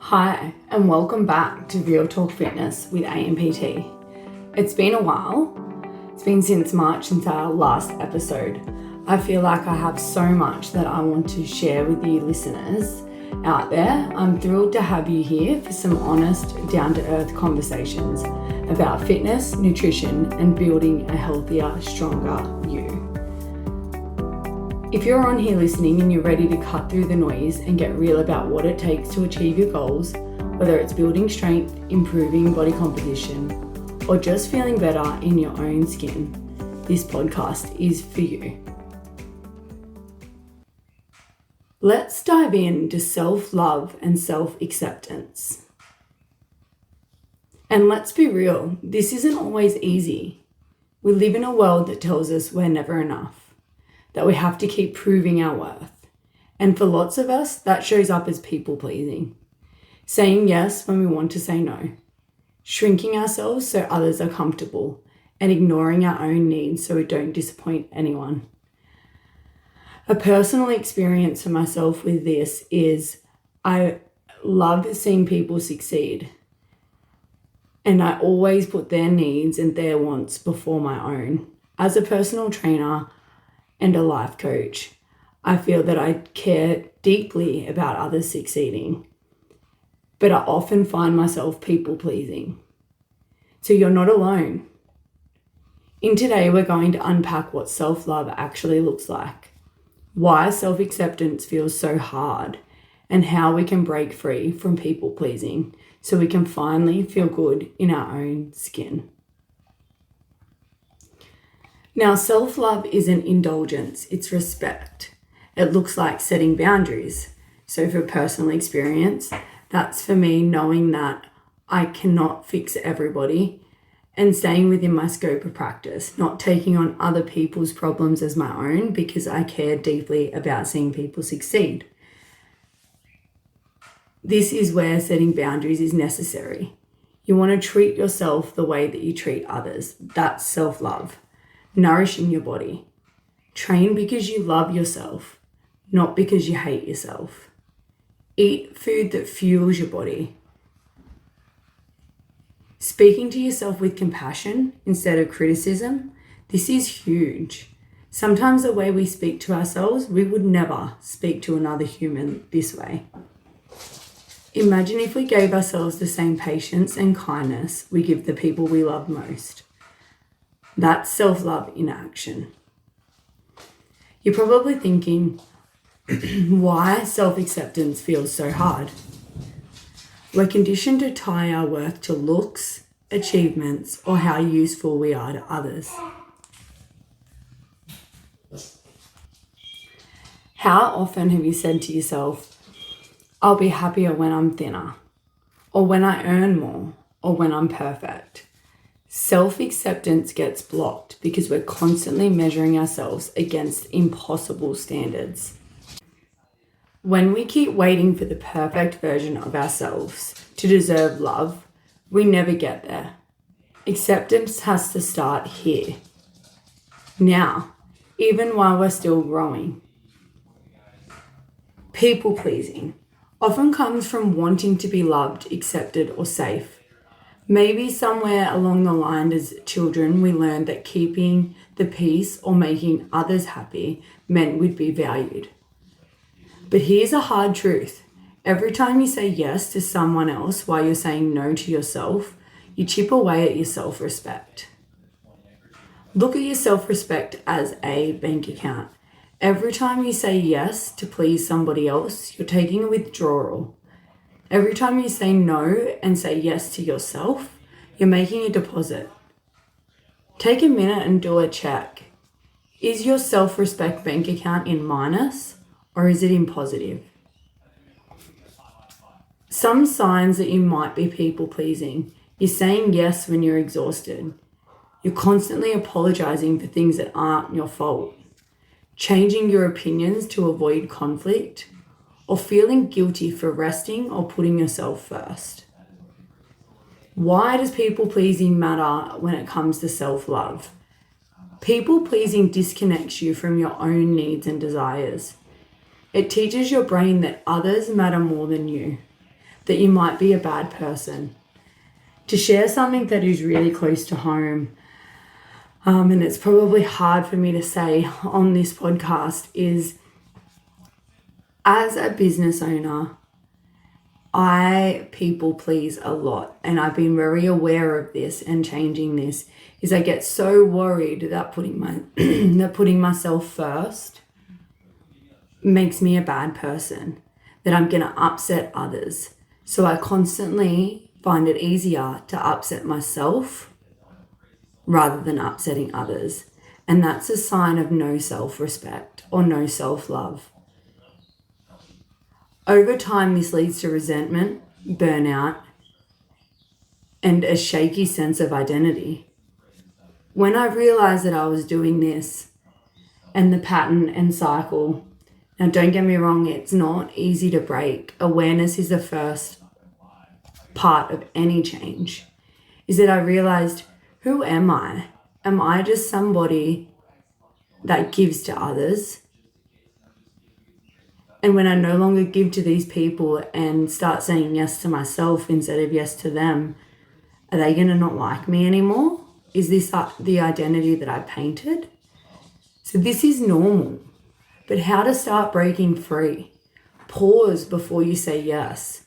Hi, and welcome back to Real Talk Fitness with ANPT. It's been a while. It's been since March since our last episode. I feel like I have so much that I want to share with you listeners out there. I'm thrilled to have you here for some honest, down-to-earth conversations about fitness, nutrition, and building a healthier, stronger you. If you're on here listening and you're ready to cut through the noise and get real about what it takes to achieve your goals, whether it's building strength, improving body composition, or just feeling better in your own skin, this podcast is for you. Let's dive into self-love and self-acceptance. And let's be real, this isn't always easy. We live in a world that tells us we're never enough, that we have to keep proving our worth. And for lots of us, that shows up as people-pleasing. Saying yes when we want to say no. Shrinking ourselves so others are comfortable. And ignoring our own needs so we don't disappoint anyone. A personal experience for myself with this is I love seeing people succeed. And I always put their needs and their wants before my own. As a personal trainer and a life coach, I feel that I care deeply about others succeeding, but I often find myself people-pleasing. So you're not alone. In today, we're going to unpack what self-love actually looks like, why self-acceptance feels so hard, and how we can break free from people-pleasing so we can finally feel good in our own skin. Now, self-love isn't indulgence, it's respect. It looks like setting boundaries. So for personal experience, that's for me knowing that I cannot fix everybody and staying within my scope of practice, not taking on other people's problems as my own because I care deeply about seeing people succeed. This is where setting boundaries is necessary. You want to treat yourself the way that you treat others. That's self-love. Nourishing your body. Train because you love yourself, not because you hate yourself. Eat food that fuels your body. Speaking to yourself with compassion instead of criticism, this is huge. Sometimes the way we speak to ourselves, we would never speak to another human this way. Imagine if we gave ourselves the same patience and kindness we give the people we love most. That's self-love in action. You're probably thinking, why self-acceptance feels so hard? We're conditioned to tie our worth to looks, achievements, or how useful we are to others. How often have you said to yourself, I'll be happier when I'm thinner, or when I earn more, or when I'm perfect? Self-acceptance gets blocked because we're constantly measuring ourselves against impossible standards. When we keep waiting for the perfect version of ourselves to deserve love, we never get there. Acceptance has to start here. Now, even while we're still growing. People-pleasing often comes from wanting to be loved, accepted, or safe. Maybe somewhere along the line as children, we learned that keeping the peace or making others happy meant we'd be valued. But here's a hard truth. Every time you say yes to someone else while you're saying no to yourself, you chip away at your self-respect. Look at your self-respect as a bank account. Every time you say yes to please somebody else, you're taking a withdrawal. Every time you say no and say yes to yourself, you're making a deposit. Take a minute and do a check. Is your self-respect bank account in minus or is it in positive? Some signs that you might be people-pleasing. You're saying yes when you're exhausted. You're constantly apologizing for things that aren't your fault. Changing your opinions to avoid conflict. Or feeling guilty for resting or putting yourself first. Why does people-pleasing matter when it comes to self-love? People-pleasing disconnects you from your own needs and desires. It teaches your brain that others matter more than you. that you might be a bad person. To share something that is really close to home, and it's probably hard for me to say on this podcast, is as a business owner, I people please a lot, and I've been very aware of this and changing this. Is I get so worried that putting myself first makes me a bad person, that I'm going to upset others. So I constantly find it easier to upset myself rather than upsetting others. And that's a sign of no self-respect or no self-love. Over time, this leads to resentment, burnout, and a shaky sense of identity. When I realized that I was doing this and the pattern and cycle, now don't get me wrong, it's not easy to break. Awareness is the first part of any change. Is that I realized, who am I? Am I just somebody that gives to others? And when I no longer give to these people and start saying yes to myself instead of yes to them, are they going to not like me anymore? Is this the identity that I painted? So this is normal. But how to start breaking free? Pause before you say yes.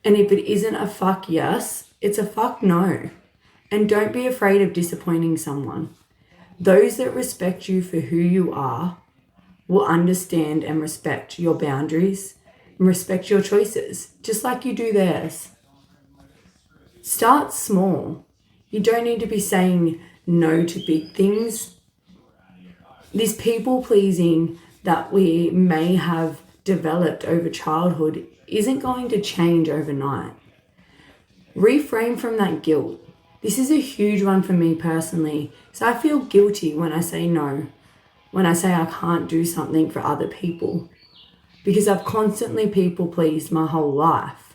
And if it isn't a fuck yes, it's a fuck no. And don't be afraid of disappointing someone. Those that respect you for who you are will understand and respect your boundaries and respect your choices, just like you do theirs. Start small. You don't need to be saying no to big things. This people pleasing that we may have developed over childhood isn't going to change overnight. Reframe from that guilt. This is a huge one for me personally. So I feel guilty when I say no, when I say I can't do something for other people, because I've constantly people pleased my whole life.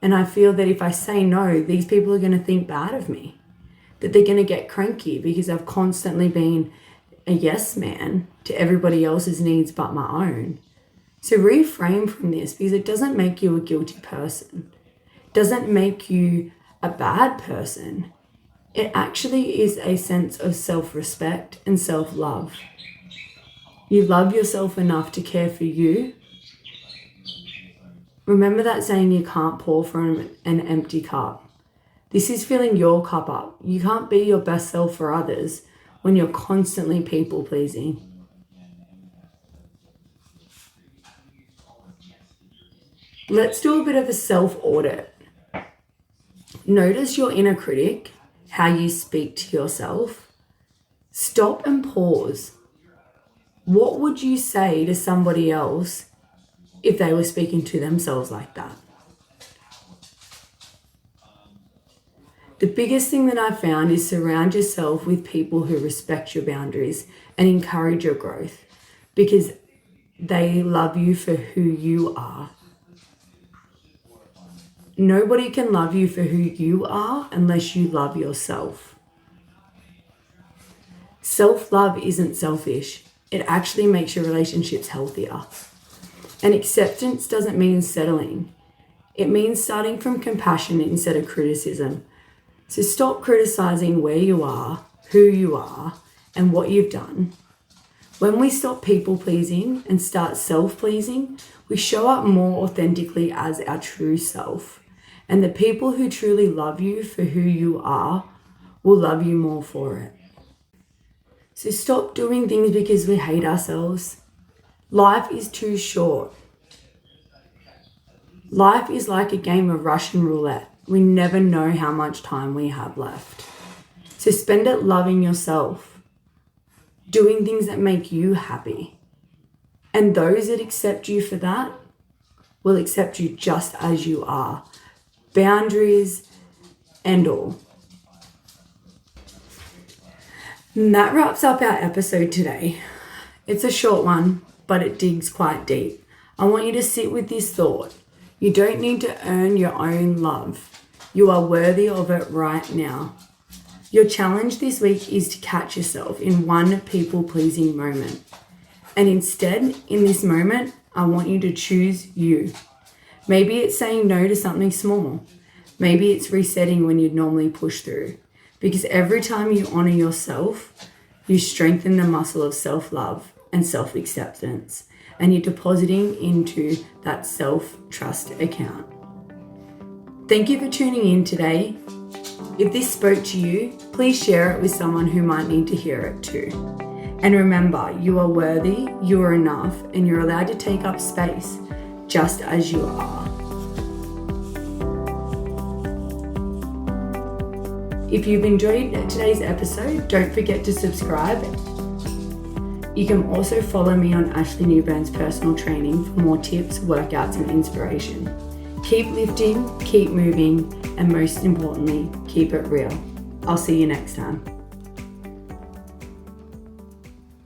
And I feel that if I say no, these people are going to think bad of me, that they're going to get cranky because I've constantly been a yes man to everybody else's needs but my own. So reframe from this, because it doesn't make you a guilty person. It doesn't make you a bad person. It actually is a sense of self-respect and self-love. You love yourself enough to care for you. Remember that saying, you can't pour from an empty cup. This is filling your cup up. You can't be your best self for others when you're constantly people pleasing. Let's do a bit of a self-audit. Notice your inner critic, how you speak to yourself. Stop and pause. What would you say to somebody else if they were speaking to themselves like that? The biggest thing that I found is surround yourself with people who respect your boundaries and encourage your growth, because they love you for who you are. Nobody can love you for who you are unless you love yourself. Self-love isn't selfish. It actually makes your relationships healthier. And acceptance doesn't mean settling. It means starting from compassion instead of criticism. So stop criticizing where you are, who you are, and what you've done. When we stop people-pleasing and start self-pleasing, we show up more authentically as our true self. And the people who truly love you for who you are will love you more for it. So stop doing things because we hate ourselves. Life is too short. Life is like a game of Russian roulette. We never know how much time we have left. So spend it loving yourself, doing things that make you happy. And those that accept you for that will accept you just as you are. Boundaries and all. And that wraps up our episode today. It's a short one, but it digs quite deep. I want you to sit with this thought. You don't need to earn your own love. You are worthy of it right now. Your challenge this week is to catch yourself in one people-pleasing moment. And instead, in this moment, I want you to choose you. Maybe it's saying no to something small. Maybe it's resetting when you'd normally push through. Because every time you honor yourself, you strengthen the muscle of self-love and self-acceptance, and you're depositing into that self-trust account. Thank you for tuning in today. If this spoke to you, please share it with someone who might need to hear it too. And remember, you are worthy, you are enough, and you're allowed to take up space just as you are. If you've enjoyed today's episode, don't forget to subscribe. You can also follow me on Ashleigh Newburn's personal training for more tips, workouts, and inspiration. Keep lifting, keep moving, and most importantly, keep it real. I'll see you next time.